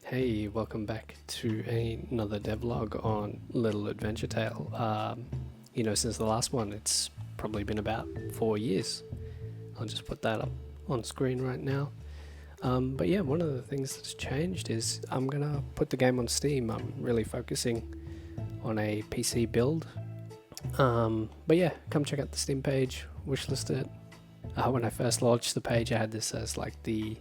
Hey, welcome back to another devlog on Little Adventure Tale. Since the last one, it's probably been about 4 years. I'll just put that up on screen right now. But yeah, one of the things that's changed is I'm gonna put the game on Steam. I'm really focusing on a PC build. But yeah, come check out the Steam page, wishlist it. When I first launched the page, I had this as like the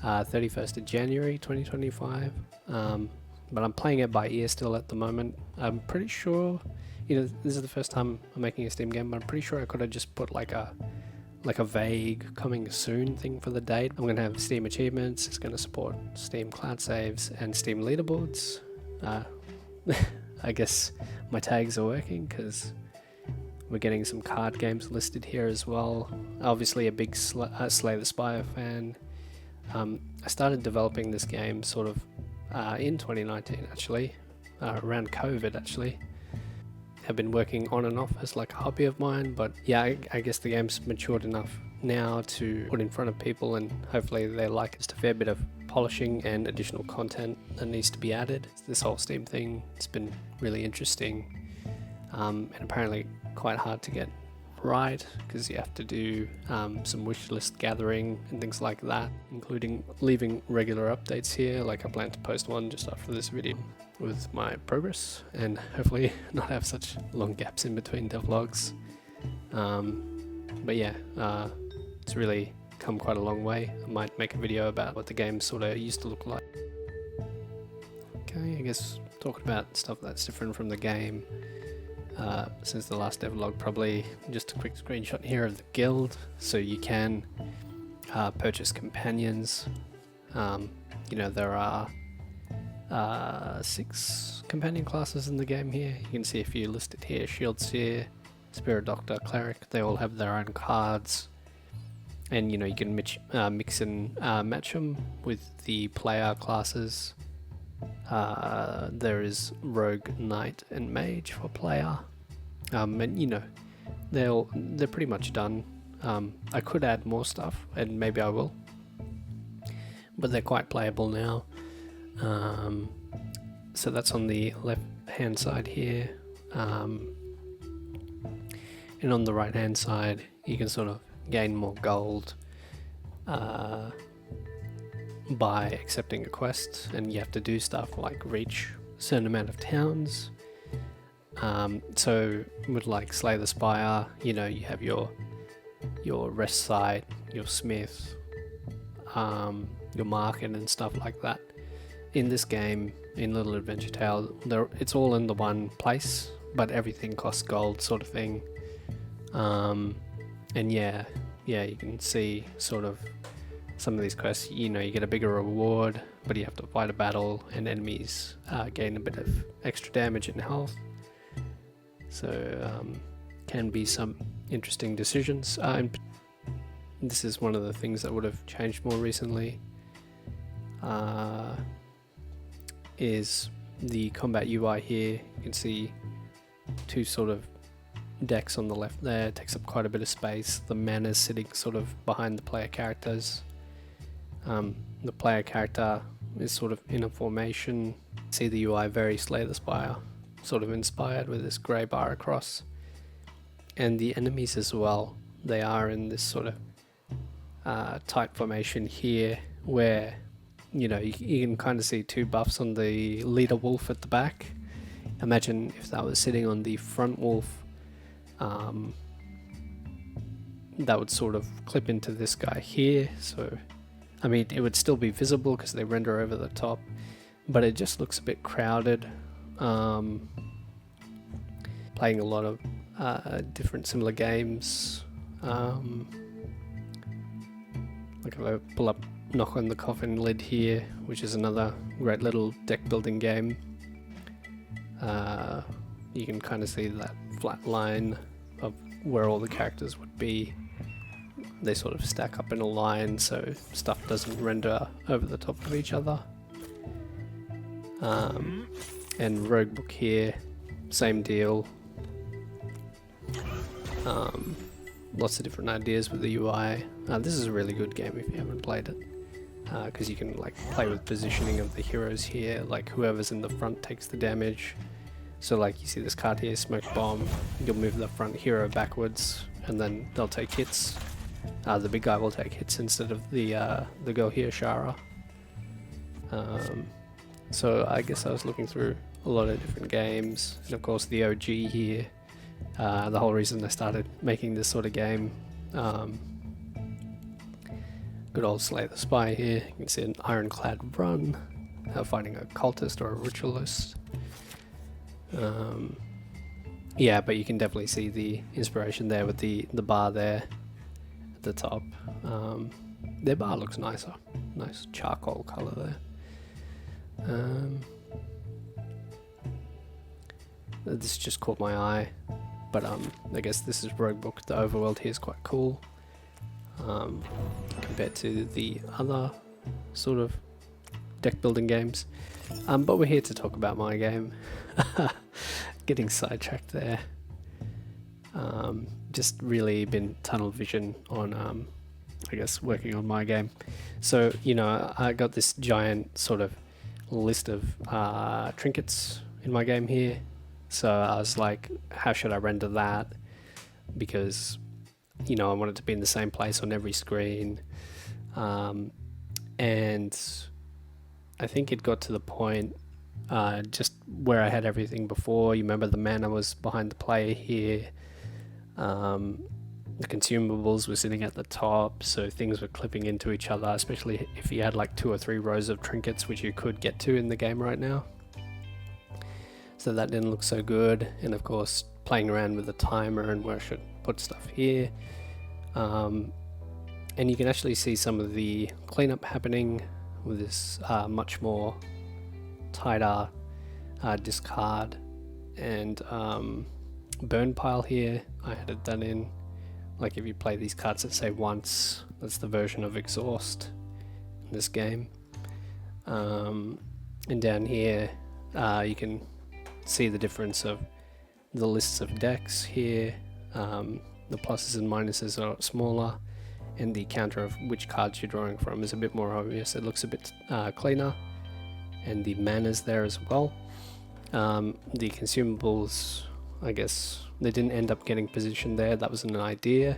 31st of January 2025, but I'm playing it by ear still at the moment. I'm pretty sure, this is the first time I'm making a Steam game, but I'm pretty sure I could have just put like a vague coming soon thing for the date. I'm going to have Steam achievements, it's going to support Steam cloud saves and Steam leaderboards. I guess my tags are working because we're getting some card games listed here as well. Obviously a big Slay the Spire fan. I started developing this game sort of in 2019 actually, around COVID actually. I've been working on and off as like a hobby of mine, but yeah, I guess the game's matured enough now to put in front of people and hopefully they like it. Just a fair bit of polishing and additional content that needs to be added. This whole Steam thing, it's been really interesting, and apparently quite hard to get right because you have to do some wish list gathering and things like that, including leaving regular updates here. Like I plan to post one just after this video with my progress and hopefully not have such long gaps in between devlogs. But yeah, it's really come quite a long way. I might make a video about what the game sort of used to look like. Okay, I guess talking about stuff that's different from the game since the last devlog, probably just a quick screenshot here of the guild. So you can purchase companions. There are 6 companion classes in the game here. You can see a few listed here: Shield Seer, Spirit Doctor, Cleric. They all have their own cards, and you can mix and match them with the player classes. There is Rogue, Knight, and Mage for player, and they're pretty much done. I could add more stuff, and maybe I will, but they're quite playable now. So that's on the left hand side here, and on the right hand side you can sort of gain more gold by accepting a quest, and you have to do stuff like reach a certain amount of towns. So with like Slay the Spire, you have your rest site, your smith, your market and stuff like that. In this game, in Little Adventure Tale, it's all in the one place, but everything costs gold, sort of thing. And yeah, you can see sort of some of these quests, you get a bigger reward, but you have to fight a battle and enemies gain a bit of extra damage and health. So can be some interesting decisions. And this is one of the things that would have changed more recently, is the combat UI here. You can see 2 sort of decks on the left there. It takes up quite a bit of space. The mana's sitting sort of behind the player characters. The player character is sort of in a formation. See the UI very Slay the Spire, sort of inspired with this grey bar across. And the enemies as well, they are in this sort of tight formation here, where you can kind of see 2 buffs on the leader wolf at the back. Imagine if that was sitting on the front wolf, that would sort of clip into this guy here. So I mean, it would still be visible because they render over the top, but it just looks a bit crowded. Playing a lot of different similar games. Like if I pull up Knock on the Coffin lid here, which is another great little deck building game, you can kind of see that flat line of where all the characters would be. They sort of stack up in a line so stuff doesn't render over the top of each other. And Rogue Book here, same deal. Lots of different ideas with the UI. This is a really good game if you haven't played it. because you can like play with positioning of the heroes here. Like whoever's in the front takes the damage. So like you see this card here, Smoke Bomb, you'll move the front hero backwards and then they'll take hits. The big guy will take hits instead of the girl here, Shara. So I guess I was looking through a lot of different games, and of course the OG here, the whole reason I started making this sort of game. Good old Slay the Spy here, you can see an ironclad run, fighting a cultist or a ritualist. Yeah, but you can definitely see the inspiration there with the bar there at the top. Their bar looks nicer, nice charcoal color there. This just caught my eye, but I guess this is Roguebook. The overworld here is quite cool compared to the other sort of deck building games. But we're here to talk about my game. Getting sidetracked there. Just really been tunnel vision on I guess working on my game. So you know, I got this giant sort of list of trinkets in my game here. So I was like, how should I render that? Because you know, I want it to be in the same place on every screen. And I think it got to the point just where I had everything before. You remember the mana was behind the player here. The consumables were sitting at the top, so things were clipping into each other, especially if you had like 2 or 3 rows of trinkets, which you could get to in the game right now. So that didn't look so good, and of course playing around with the timer and where I should put stuff here. And you can actually see some of the cleanup happening with this much more tighter discard and burn pile here. I added that in. Like if you play these cards that say once, that's the version of exhaust in this game. And down here you can see the difference of the lists of decks here. The pluses and minuses are smaller, and the counter of which cards you're drawing from is a bit more obvious. It looks a bit cleaner, and the mana's there as well. The consumables, I guess they didn't end up getting positioned there. That was an idea,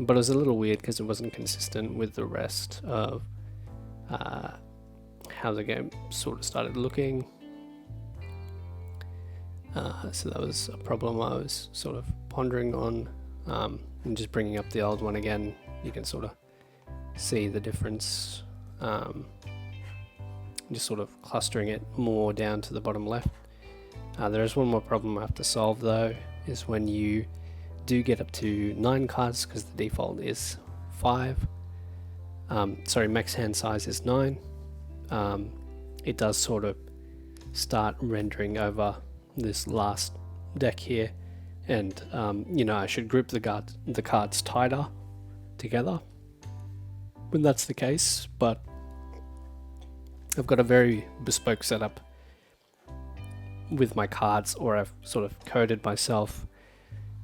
but it was a little weird because it wasn't consistent with the rest of how the game sort of started looking. So that was a problem I was sort of pondering on, and just bringing up the old one again, you can sort of see the difference. Just sort of clustering it more down to the bottom left. There is one more problem I have to solve though, is when you do get up to 9 cards, because the default is 5. Sorry, max hand size is 9. It does sort of start rendering over this last deck here, and you know, I should group the cards tighter together when that's the case, but I've got a very bespoke setup with my cards, or I've sort of coded myself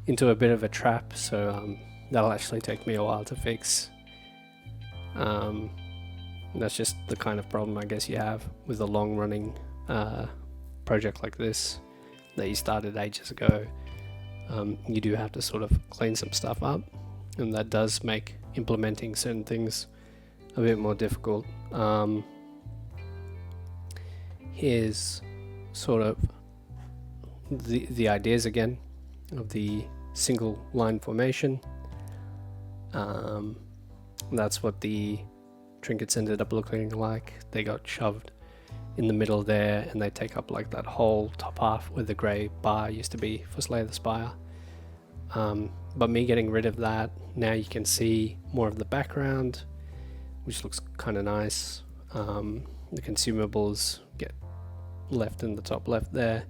into a bit of a trap, so that'll actually take me a while to fix. That's just the kind of problem I guess you have with a long running project like this that you started ages ago. You do have to sort of clean some stuff up, and that does make implementing certain things a bit more difficult. Here's sort of the ideas again of the single line formation. That's what the trinkets ended up looking like. They got shoved in the middle there, and they take up like that whole top half where the grey bar used to be for Slay the Spire. But me getting rid of that, now you can see more of the background, which looks kind of nice. The consumables get left in the top left there.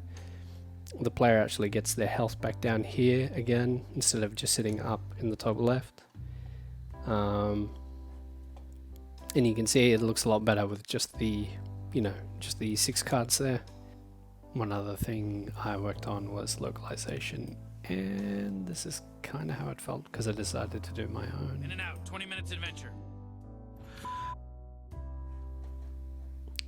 The player actually gets their health back down here again, instead of just sitting up in the top left. And you can see it looks a lot better with just the, you know, just the 6 cards there. One other thing I worked on was localization, and this is kind of how it felt because I decided to do my own. In and out, 20 minutes adventure.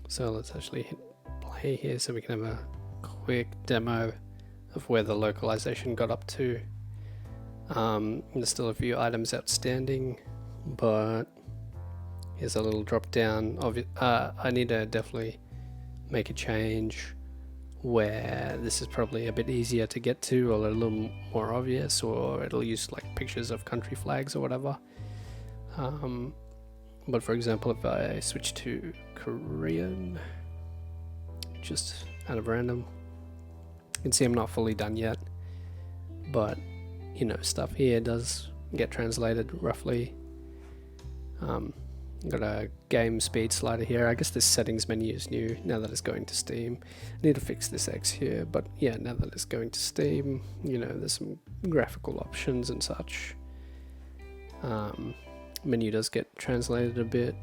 So let's actually hit play here so we can have a quick demo of where the localization got up to. There's still a few items outstanding, but here's a little drop down. I need to definitely make a change where this is probably a bit easier to get to, or a little more obvious, or it'll use like pictures of country flags or whatever. But for example, if I switch to Korean, just out of random, you can see I'm not fully done yet, but you know, stuff here does get translated roughly. Got a game speed slider here. I guess this settings menu is new now that it's going to Steam. I need to fix this X here, but yeah, now that it's going to Steam, you know, there's some graphical options and such. Menu does get translated a bit.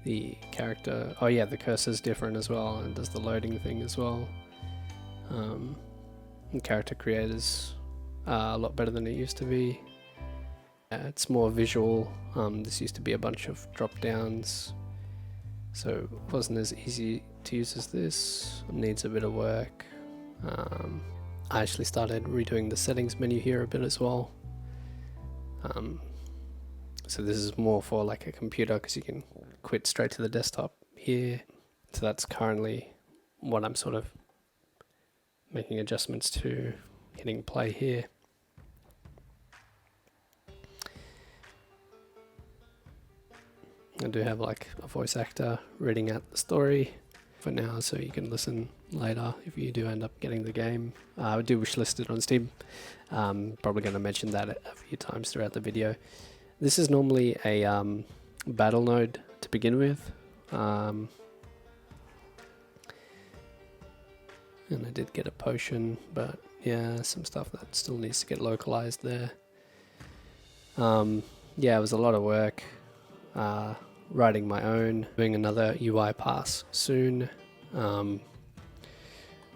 The character, oh yeah, the cursor's different as well, and does the loading thing as well. And character creators a lot better than it used to be. It's more visual. This used to be a bunch of drop downs, so it wasn't as easy to use as this. It needs a bit of work. I actually started redoing the settings menu here a bit as well. So this is more for like a computer, because you can quit straight to the desktop here. So that's currently what I'm sort of making adjustments to, hitting play here. I do have like a voice actor reading out the story for now, so you can listen later if you do end up getting the game. I do wishlist it on Steam. Probably going to mention that a few times throughout the video. This is normally a battle node to begin with. And I did get a potion, but yeah, some stuff that still needs to get localized there. Yeah, it was a lot of work. Writing my own, doing another UI pass soon,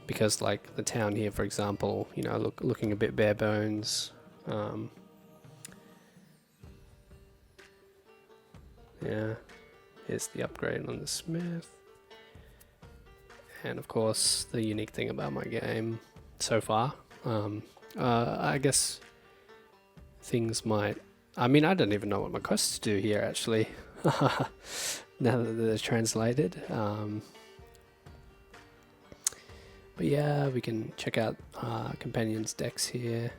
because like the town here, for example, you know, looking a bit bare bones. Yeah, here's the upgrade on the smith, and of course the unique thing about my game so far. I guess things might, I mean, I don't even know what my quests do here actually. Now that they're translated. But yeah, we can check out companions decks here,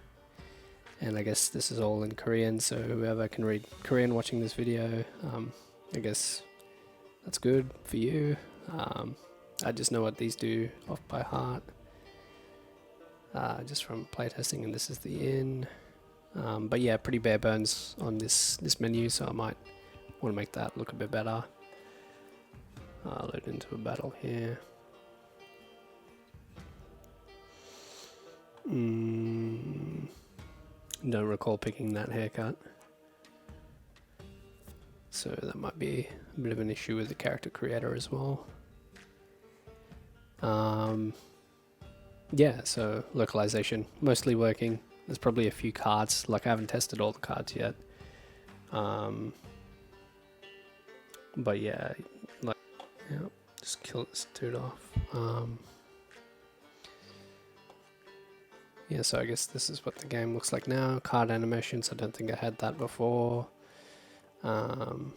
and I guess this is all in Korean, so whoever can read Korean watching this video, I guess that's good for you. I just know what these do off by heart, just from playtesting, and this is the inn. But yeah, pretty bare bones on this menu, so I might want to make that look a bit better. Load into a battle here. Don't recall picking that haircut, so that might be a bit of an issue with the character creator as well. Yeah, so localization mostly working. There's probably a few cards, like I haven't tested all the cards yet. But yeah, like, yeah, just kill this dude off. Yeah, so I guess this is what the game looks like now. Card animations, I don't think I had that before. And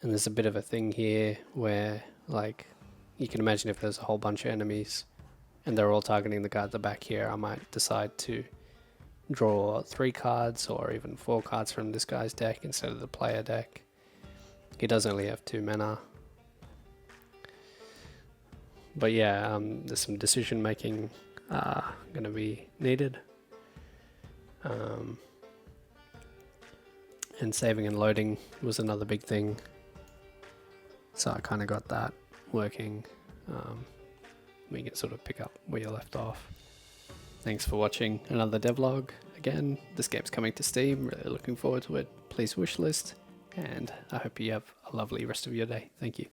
there's a bit of a thing here where, like, you can imagine if there's a whole bunch of enemies and they're all targeting the guy at the back here, I might decide to draw 3 cards or even 4 cards from this guy's deck instead of the player deck. He does only have 2 mana. But yeah, there's some decision making going to be needed. And saving and loading was another big thing. So I kind of got that working. We can sort of pick up where you left off. Thanks for watching another devlog. Again, this game's coming to Steam, really looking forward to it. Please wishlist, and I hope you have a lovely rest of your day. Thank you.